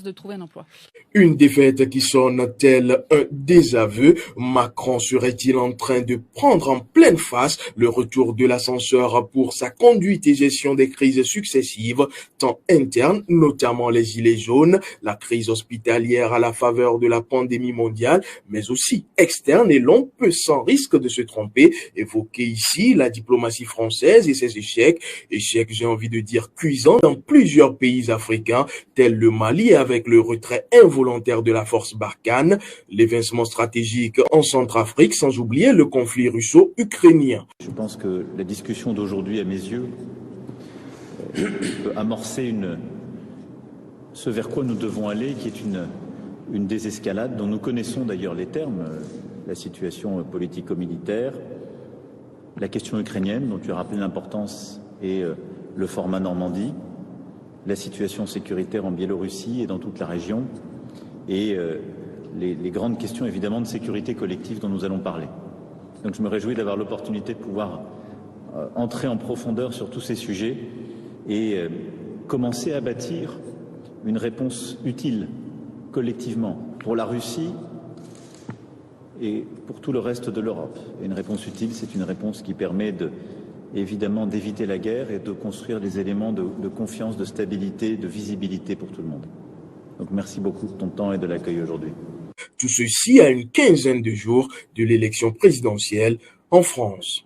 de trouver un emploi. Une défaite qui sonne tel un désaveu. Macron serait-il en train de prendre en pleine face le retour de l'ascenseur pour sa conduite et gestion des crises successives, tant internes, notamment les gilets jaunes, la crise hospitalière à la faveur de la pandémie mondiale, mais aussi externe, et l'on peut sans risque de se tromper évoquer ici la diplomatie française et ses échecs, j'ai envie de dire cuisants dans plusieurs pays africains, tels le Mali avec le retrait involontaire de la force Barkhane, l'évincement stratégique en Centrafrique, sans oublier le conflit russo-ukrainien. Je pense que la discussion d'aujourd'hui, à mes yeux, peut amorcer ce vers quoi nous devons aller, qui est une désescalade dont nous connaissons d'ailleurs les termes, la situation politico-militaire, la question ukrainienne dont tu as rappelé l'importance et le format Normandie, la situation sécuritaire en Biélorussie et dans toute la région, et les grandes questions évidemment de sécurité collective dont nous allons parler. Donc je me réjouis d'avoir l'opportunité de pouvoir entrer en profondeur sur tous ces sujets et commencer à bâtir une réponse utile collectivement pour la Russie et pour tout le reste de l'Europe. Et une réponse utile, c'est une réponse qui permet évidemment d'éviter la guerre et de construire des éléments de confiance, de stabilité, de visibilité pour tout le monde. Donc merci beaucoup de ton temps et de l'accueil aujourd'hui. Tout ceci à une quinzaine de jours de l'élection présidentielle en France.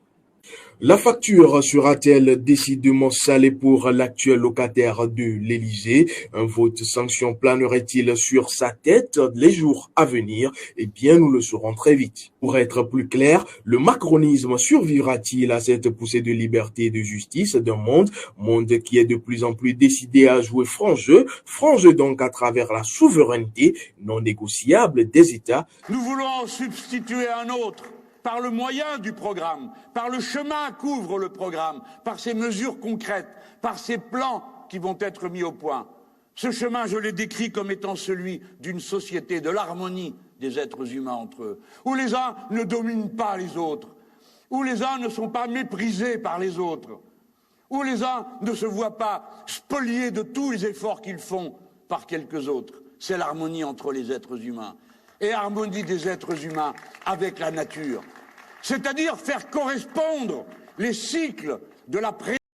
La facture sera-t-elle décidément salée pour l'actuel locataire de l'Élysée? Un vote sanction planerait-il sur sa tête les jours à venir? Eh bien, nous le saurons très vite. Pour être plus clair, le macronisme survivra-t-il à cette poussée de liberté et de justice d'un monde qui est de plus en plus décidé à jouer franc jeu donc à travers la souveraineté non négociable des États? Nous voulons en substituer un autre, par le moyen du programme, par le chemin qu'ouvre le programme, par ses mesures concrètes, par ses plans qui vont être mis au point. Ce chemin, je l'ai décrit comme étant celui d'une société, de l'harmonie des êtres humains entre eux, où les uns ne dominent pas les autres, où les uns ne sont pas méprisés par les autres, où les uns ne se voient pas spoliés de tous les efforts qu'ils font par quelques autres. C'est l'harmonie entre les êtres humains. Et harmonie des êtres humains avec la nature. C'est-à-dire faire correspondre les cycles de la